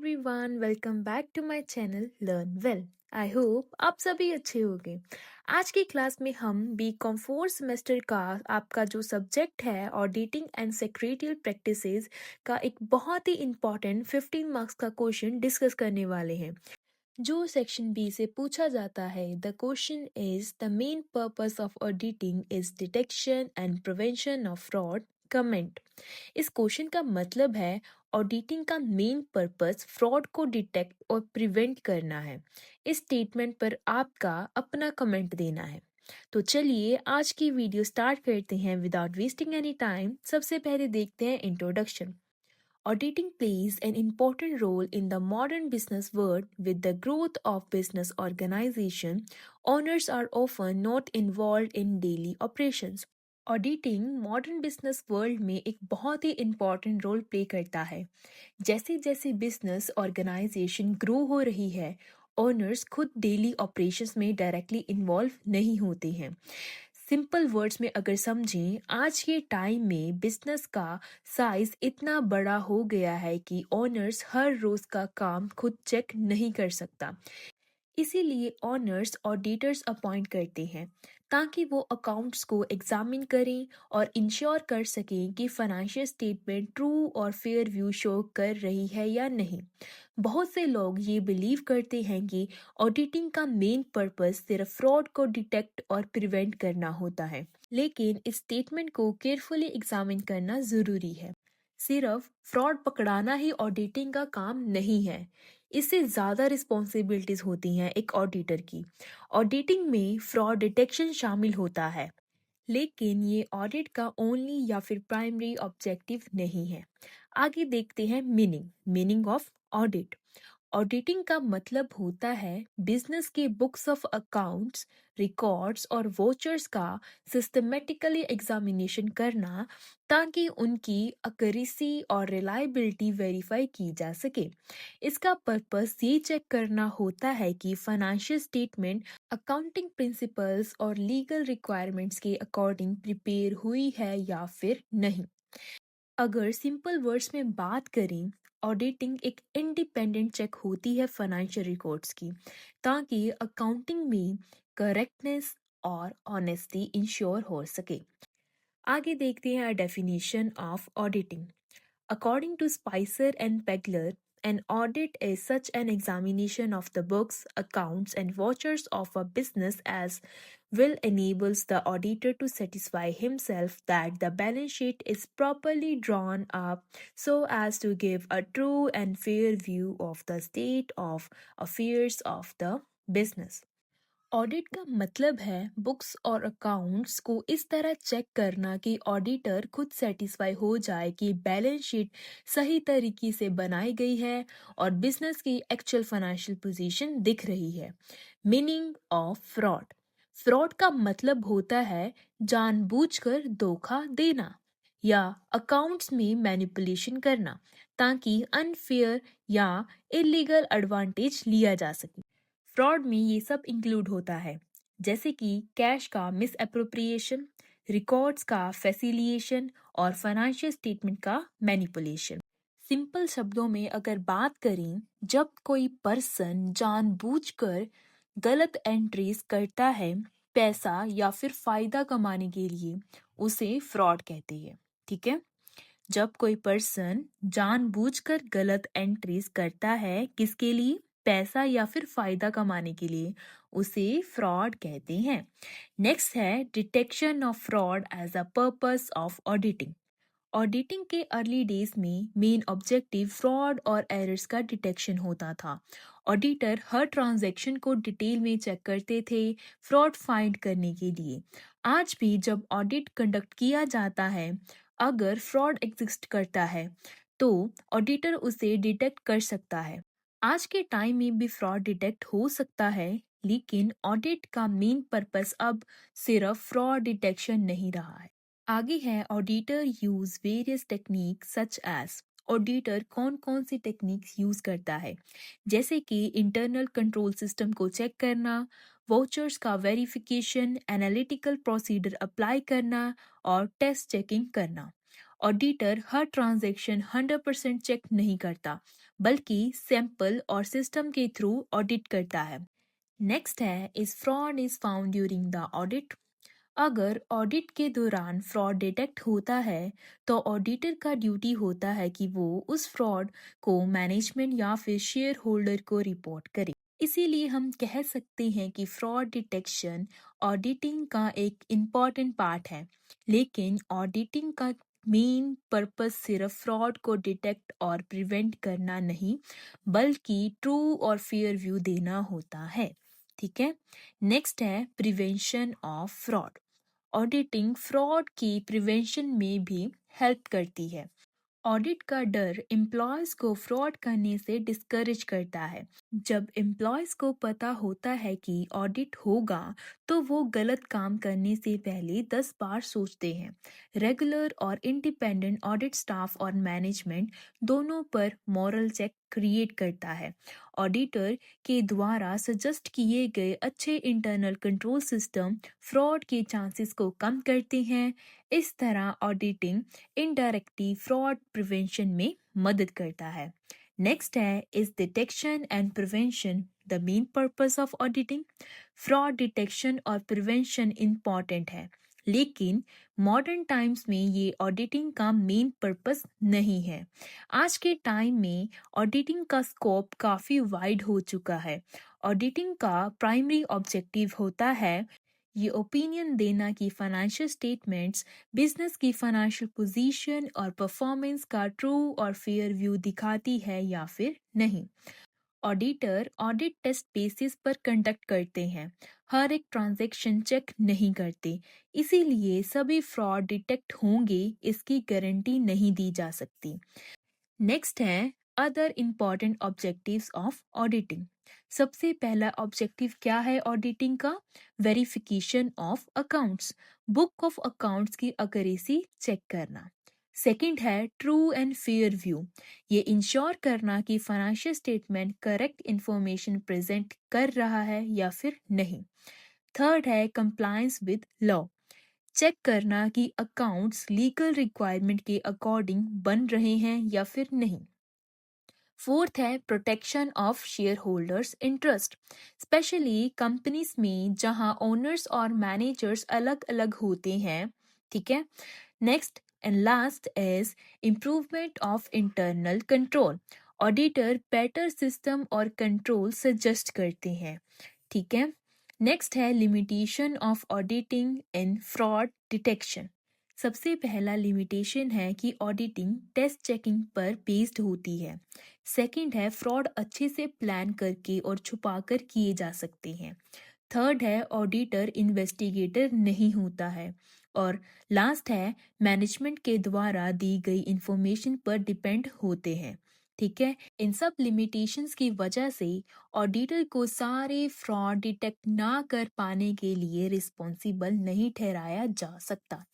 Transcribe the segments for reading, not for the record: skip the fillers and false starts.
Everyone, welcome back to my channel learn well. I hope आप सभी अच्छे होंगे। आज की क्लास में हम बीकॉम फोर्थ सेमेस्टर का आपका जो सब्जेक्ट है ऑडिटिंग एंड सेक्रेटरियल प्रैक्टिसेस का एक बहुत ही इम्पॉर्टेंट 15 मार्क्स का क्वेश्चन डिस्कस करने वाले हैं, जो सेक्शन बी से पूछा जाता है। The question is the main purpose of auditing is detection and prevention of fraud. Comment. इस क्वेश्चन का मतलब है ऑडिटिंग का मेन पर्पस फ्रॉड को डिटेक्ट और प्रिवेंट करना है। इस स्टेटमेंट पर आपका अपना कमेंट देना है। तो चलिए आज की वीडियो स्टार्ट करते हैं विदाउट वेस्टिंग एनी टाइम। सबसे पहले देखते हैं introduction. Auditing plays an important role in the modern business world. With the growth of business organization, owners are often not involved in daily operations. Auditing modern business world में एक बहुत ही important role play करता है। जैसे जैसे business organisation grow हो रही है, ओनर्स खुद डेली ऑपरेशंस में डायरेक्टली इन्वॉल्व नहीं होते हैं। सिंपल वर्ड्स में अगर समझें, आज के टाइम में बिजनेस का साइज इतना बड़ा हो गया है कि ओनर्स हर रोज का काम खुद चेक नहीं कर सकता। इसीलिए ऑनर्स ऑडिटर्स अपॉइंट करते हैं ताकि वो अकाउंट्स को एग्जामिन करें और इंश्योर कर सकें कि फाइनेंशियल स्टेटमेंट ट्रू और फेयर व्यू शो कर रही है या नहीं। बहुत से लोग ये बिलीव करते हैं कि ऑडिटिंग का मेन पर्पस सिर्फ फ्रॉड को डिटेक्ट और प्रिवेंट करना होता है, लेकिन इस स्टेटमेंट को केयरफुली एग्जामिन करना जरूरी है। सिर्फ फ्रॉड पकड़ाना ही ऑडिटिंग का काम नहीं है, इससे ज़्यादा रिस्पॉन्सिबिलिटीज होती हैं एक ऑडिटर की। ऑडिटिंग में फ्रॉड डिटेक्शन शामिल होता है, लेकिन ये ऑडिट का ओनली या फिर प्राइमरी ऑब्जेक्टिव नहीं है। आगे देखते हैं मीनिंग ऑफ ऑडिट। ऑडिटिंग का मतलब होता है बिजनेस के बुक्स ऑफ अकाउंट्स, रिकॉर्ड्स और वोचर्स का सिस्टमेटिकली एग्जामिनेशन करना, ताकि उनकी अक्यूरेसी और रिलायबिलिटी वेरीफाई की जा सके। इसका पर्पस ये चेक करना होता है कि फाइनेंशियल स्टेटमेंट अकाउंटिंग प्रिंसिपल्स और लीगल रिक्वायरमेंट्स के अकॉर्डिंग प्रिपेयर हुई है या फिर नहीं। अगर सिंपल वर्ड्स में बात करें, ऑडिटिंग एक इंडिपेंडेंट चेक होती है फाइनेंशियल रिकॉर्ड्स की, ताकि अकाउंटिंग में करेक्टनेस और ऑनेस्टी इंश्योर हो सके। आगे देखते हैं definition of auditing. According to Spicer and Pegler, an audit is such an examination of the books, accounts, and vouchers of a business as will enables the auditor to satisfy himself that the balance sheet is properly drawn up so as to give a true and fair view of the state of affairs of the business. Audit का मतलब है books और accounts को इस तरह check करना कि auditor खुद सेटिस्फाई हो जाए कि बैलेंस शीट सही तरीके से बनाई गई है और बिजनेस की एक्चुअल फाइनेंशियल पोजीशन दिख रही है। Meaning of fraud. फ्रॉड का मतलब होता है जानबूझकर धोखा देना या अकाउंट्स में मैनिपुलेशन करना, ताकि अनफेयर या इलीगल एडवांटेज लिया जा सके। फ्रॉड में ये सब इंक्लूड होता है, जैसे कि कैश का मिस अप्रोप्रिएशन, रिकॉर्ड्स का फैसिलिएशन और फाइनेंशियल स्टेटमेंट का मैनिपुलेशन। सिंपल शब्दों में अगर बात करें, जब कोई पर्सन जानबूझकर गलत एंट्रीज करता है पैसा या फिर फायदा कमाने के लिए, उसे फ्रॉड कहते हैं। ठीक है। जब कोई पर्सन जानबूझकर गलत एंट्रीज करता है किसके लिए, पैसा या फिर फायदा कमाने के लिए, उसे फ्रॉड कहते हैं। नेक्स्ट है detection of fraud as a purpose of auditing. Auditing के अर्ली डेज में मेन ऑब्जेक्टिव फ्रॉड और एरर्स का डिटेक्शन होता था। ऑडिटर हर ट्रांजैक्शन को डिटेल में चेक करते थे फ्रॉड फाइंड करने के लिए। आज भी जब ऑडिट कंडक्ट किया जाता है, अगर फ्रॉड एग्जिस्ट करता है तो ऑडिटर उसे डिटेक्ट कर सकता है। आज के टाइम में भी फ्रॉड डिटेक्ट हो सकता है, लेकिन ऑडिट का मेन पर्पस अब सिर्फ फ्रॉड डिटेक्शन नहीं रहा है। आगे है auditor use various technique such as. Auditor कौन कौन सी टेक्निक्स यूज करता है, जैसे कि इंटरनल कंट्रोल सिस्टम को चेक करना, वाउचर्स का वेरिफिकेशन, एनालिटिकल प्रोसीजर अप्लाई करना और टेस्ट चेकिंग करना। ऑडिटर हर ट्रांजैक्शन 100% चेक नहीं करता, बल्कि सैंपल और सिस्टम के थ्रू ऑडिट करता है। नेक्स्ट है, is fraud is found during the audit. अगर ऑडिट के दौरान फ्रॉड डिटेक्ट होता है तो ऑडिटर का ड्यूटी होता है कि वो उस फ्रॉड को मैनेजमेंट या फिर शेयर होल्डर को रिपोर्ट करे। इसीलिए हम कह सकते हैं कि फ्रॉड डिटेक्शन ऑडिटिंग का एक इम्पॉर्टेंट पार्ट है। लेकिन ऑडिटिंग का मेन पर्पस सिर्फ फ्रॉड को डिटेक्ट और प्रिवेंट करना नहीं, बल्कि ट्रू और फेयर व्यू देना होता है। ठीक है। नेक्स्ट है prevention of fraud. Auditing fraud की प्रिवेंशन में भी हेल्प करती है। ऑडिट का डर एम्प्लॉयज को फ्रॉड करने से डिस्करेज करता है। जब एम्प्लॉयज को पता होता है कि ऑडिट होगा तो वो गलत काम करने से पहले 10 बार सोचते हैं। रेगुलर और इंडिपेंडेंट ऑडिट स्टाफ और मैनेजमेंट दोनों पर मॉरल चेक क्रिएट करता है। ऑडिटर के द्वारा सजेस्ट किए गए अच्छे इंटरनल कंट्रोल सिस्टम फ्रॉड के चांसेस को कम करते हैं। इस तरह ऑडिटिंग इनडायरेक्टली फ्रॉड प्रिवेंशन में मदद करता है। नेक्स्ट है, is detection and prevention the main purpose of auditing. Fraud detection और प्रिवेंशन इम्पॉर्टेंट है, लेकिन मॉडर्न टाइम्स में ये ऑडिटिंग का मेन पर्पस नहीं है। आज के टाइम में ऑडिटिंग का स्कोप काफ़ी वाइड हो चुका है। ऑडिटिंग का प्राइमरी ऑब्जेक्टिव होता है ये ओपिनियन देना कि फाइनेंशियल स्टेटमेंट्स बिजनेस की फाइनेंशियल पोजीशन और परफॉर्मेंस का ट्रू और फेयर व्यू दिखाती है या फिर नहीं। ऑडिटर ऑडिट टेस्ट बेसिस पर कंडक्ट करते हैं, हर एक ट्रांजैक्शन चेक नहीं करते। इसीलिए सभी फ्रॉड डिटेक्ट होंगे इसकी गारंटी नहीं दी जा सकती। नेक्स्ट है other important objectives of auditing. सबसे पहला ऑब्जेक्टिव क्या है ऑडिटिंग का? Verification of accounts, book of accounts की अक्यूरेसी चेक करना। सेकंड है ट्रू एंड फेयर व्यू, ये इंश्योर करना कि financial statement correct information present कर रहा है या फिर नहीं। थर्ड है कंप्लायंस विद लॉ, चेक करना कि अकाउंट्स लीगल रिक्वायरमेंट के अकॉर्डिंग बन रहे हैं या फिर नहीं। फोर्थ है protection of share holders interest, specially companies में जहां ओनर्स और मैनेजर्स अलग अलग होते हैं। ठीक है। Next and last is improvement of internal control. Auditor better system और कंट्रोल सजेस्ट करते हैं। ठीक है। नेक्स्ट है limitation of auditing in fraud detection. सबसे पहला लिमिटेशन है कि ऑडिटिंग टेस्ट चेकिंग पर बेस्ड होती है। सेकंड है फ्रॉड अच्छे से प्लान करके और छुपाकर किए जा सकते हैं। थर्ड है ऑडिटर इन्वेस्टिगेटर नहीं होता है। और लास्ट है मैनेजमेंट के द्वारा दी गई इंफॉर्मेशन पर डिपेंड होते हैं। ठीक है। इन सब लिमिटेशंस की वजह से ऑडिटर को सारे फ्रॉड डिटेक्ट ना कर पाने के लिए रिस्पॉन्सिबल नहीं ठहराया जा सकता।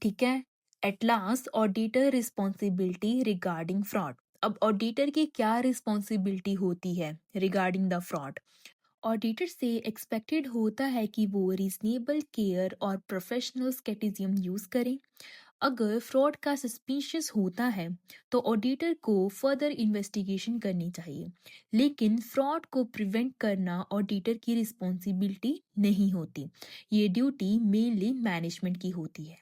ठीक है। At last auditor responsibility regarding fraud. अब ऑडिटर की क्या रिस्पॉन्सिबिलिटी होती है रिगार्डिंग द फ्रॉड? ऑडिटर से एक्सपेक्टेड होता है कि वो रीजनेबल केयर और प्रोफेशनल स्केटिज्म यूज करें। अगर फ्रॉड का सस्पिशियस होता है तो ऑडिटर को फर्दर इन्वेस्टिगेशन करनी चाहिए, लेकिन फ्रॉड को प्रिवेंट करना ऑडिटर की रिस्पॉन्सिबिलिटी नहीं होती। ये ड्यूटी मेनली मैनेजमेंट की होती है।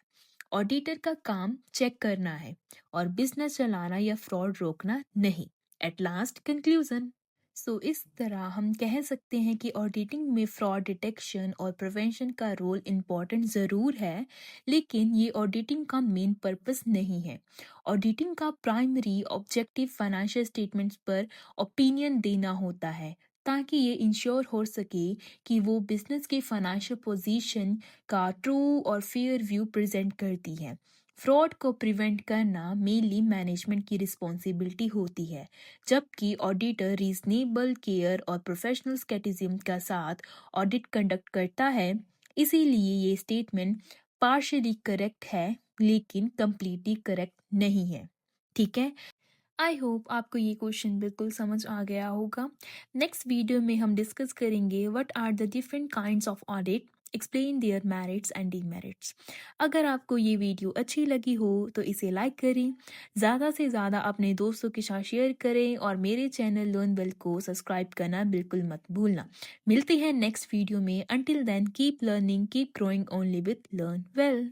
ऑडिटर का काम चेक करना है और बिजनेस चलाना या फ्रॉड रोकना नहीं। एट लास्ट कंक्लूजन, सो इस तरह हम कह सकते हैं कि ऑडिटिंग में फ्रॉड डिटेक्शन और प्रिवेंशन का रोल इम्पॉर्टेंट ज़रूर है, लेकिन ये ऑडिटिंग का मेन पर्पस नहीं है। ऑडिटिंग का प्राइमरी ऑब्जेक्टिव फाइनेंशियल स्टेटमेंट्स पर ओपिनियन देना होता है, ताकि ये इंश्योर हो सके कि वो बिजनेस की फाइनेंशियल पोजीशन का ट्रू और फेयर व्यू प्रेजेंट करती है। फ्रॉड को प्रिवेंट करना मेनली मैनेजमेंट की रिस्पॉन्सिबिलिटी होती है, जबकि ऑडिटर रीजनेबल केयर और प्रोफेशनल स्केटिज्म का साथ ऑडिट कंडक्ट करता है। इसीलिए ये स्टेटमेंट पार्शियली करेक्ट है, लेकिन कंप्लीटली करेक्ट नहीं है। ठीक है। आई होप आपको ये क्वेश्चन बिल्कुल समझ आ गया होगा। नेक्स्ट वीडियो में हम डिस्कस करेंगे what are the different kinds of audit, explain their merits and demerits. अगर आपको ये वीडियो अच्छी लगी हो तो इसे लाइक करें, ज़्यादा से ज़्यादा अपने दोस्तों के साथ शेयर करें और मेरे चैनल लर्न वेल को सब्सक्राइब करना बिल्कुल मत भूलना। मिलते हैं नेक्स्ट वीडियो में। Until then keep learning, keep growing only with learn well.